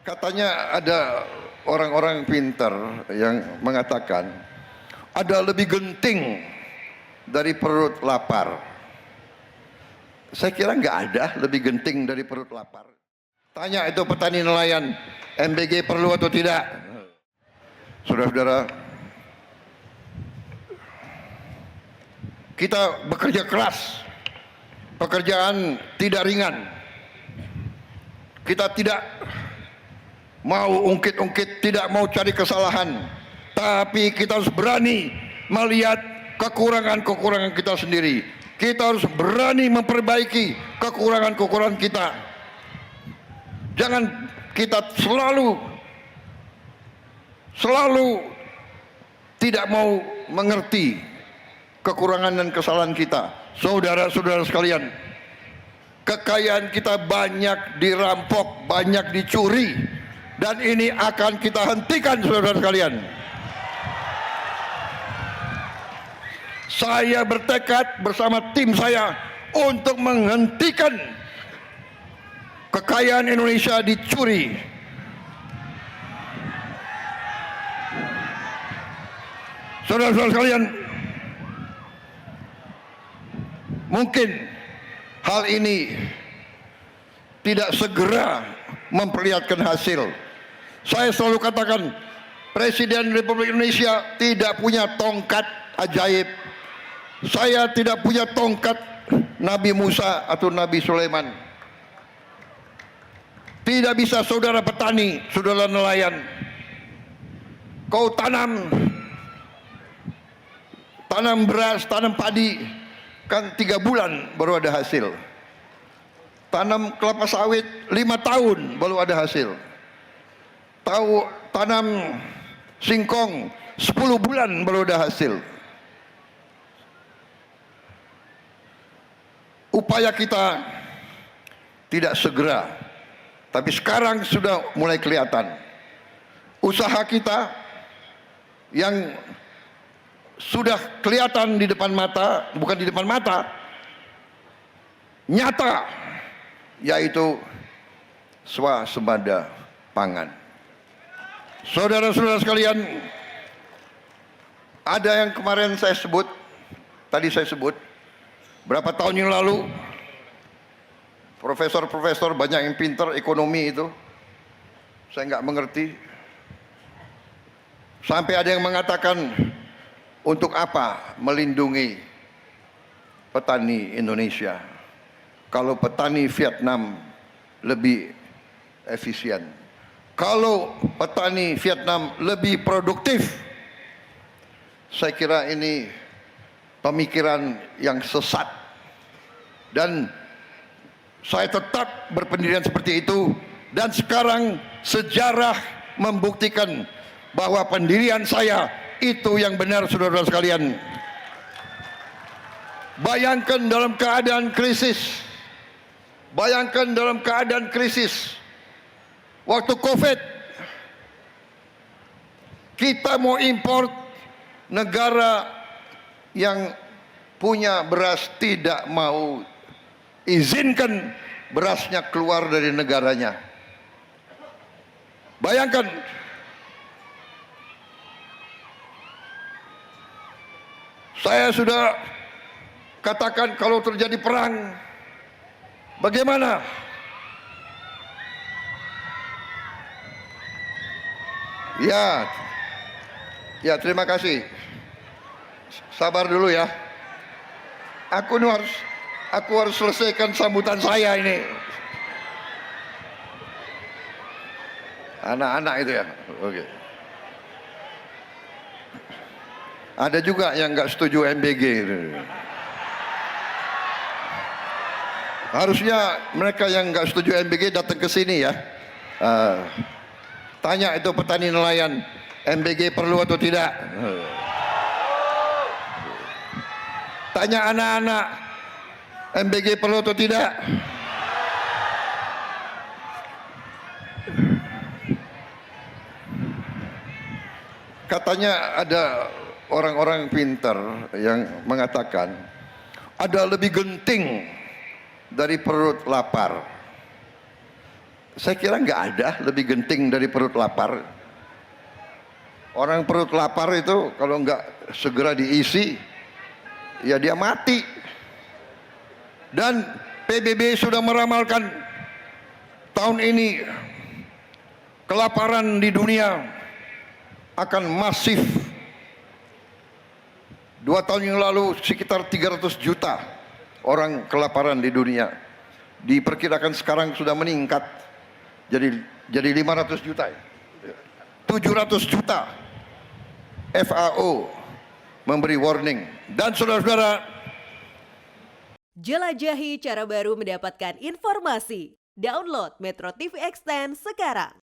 Katanya ada orang-orang pintar yang mengatakan ada lebih genting dari perut lapar. Saya kira nggak ada lebih genting dari perut lapar. Tanya itu petani nelayan, MBG perlu atau tidak? Saudara-saudara, kita bekerja keras, pekerjaan tidak ringan. Kita tidak mau ungkit-ungkit, tidak mau cari kesalahan, tapi kita harus berani melihat kekurangan-kekurangan kita sendiri. Kita harus berani memperbaiki kekurangan-kekurangan kita. Jangan kita selalu tidak mau mengerti kekurangan dan kesalahan kita. Saudara-saudara sekalian, kekayaan kita banyak dirampok, banyak dicuri, dan ini akan kita hentikan, saudara sekalian. Saya bertekad bersama tim saya untuk menghentikan kekayaan Indonesia dicuri. Saudara-saudara sekalian, mungkin hal ini tidak segera memperlihatkan hasil. Saya selalu katakan, Presiden Republik Indonesia tidak punya tongkat ajaib. Saya tidak punya tongkat Nabi Musa atau Nabi Sulaiman. Tidak bisa saudara petani, saudara nelayan, kau tanam beras, tanam padi, kan 3 bulan baru ada hasil. Tanam kelapa sawit 5 tahun baru ada hasil. Tanam singkong 10 bulan baru ada hasil. Upaya kita tidak segera, tapi sekarang sudah mulai kelihatan. Usaha kita yang sudah kelihatan di depan mata, bukan di depan mata, nyata, yaitu swasembada pangan. Saudara-saudara sekalian, ada yang kemarin saya sebut, berapa tahun yang lalu, profesor-profesor banyak yang pintar ekonomi itu, saya nggak mengerti. Sampai ada yang mengatakan, untuk apa melindungi petani Indonesia kalau petani Vietnam lebih efisien, kalau petani Vietnam lebih produktif? Saya kira ini pemikiran yang sesat, dan saya tetap berpendirian seperti itu. Dan sekarang sejarah membuktikan bahwa pendirian saya itu yang benar, saudara-saudara sekalian. Bayangkan dalam keadaan krisis, waktu COVID, kita mau impor, negara yang punya beras tidak mau izinkan berasnya keluar dari negaranya. Bayangkan, saya sudah katakan kalau terjadi perang, bagaimana? Ya, terima kasih. Sabar dulu ya. Aku harus selesaikan sambutan saya ini. Anak-anak itu ya. Oke. Ada juga yang nggak setuju MBG. Harusnya mereka yang nggak setuju MBG datang ke sini ya. Tanya itu petani nelayan, MBG perlu atau tidak? Tanya anak-anak, MBG perlu atau tidak? Katanya ada orang-orang pintar yang mengatakan ada lebih genting dari perut lapar. Saya kira nggak ada lebih genting dari perut lapar. Orang perut lapar itu kalau nggak segera diisi, ya dia mati. Dan PBB sudah meramalkan tahun ini kelaparan di dunia akan masif. 2 tahun yang lalu sekitar 300 juta orang kelaparan di dunia. Diperkirakan sekarang sudah meningkat jadi 500 juta. 700 juta. FAO memberi warning. Dan saudara-saudara, jelajahi cara baru mendapatkan informasi. Download Metro TV Extend sekarang.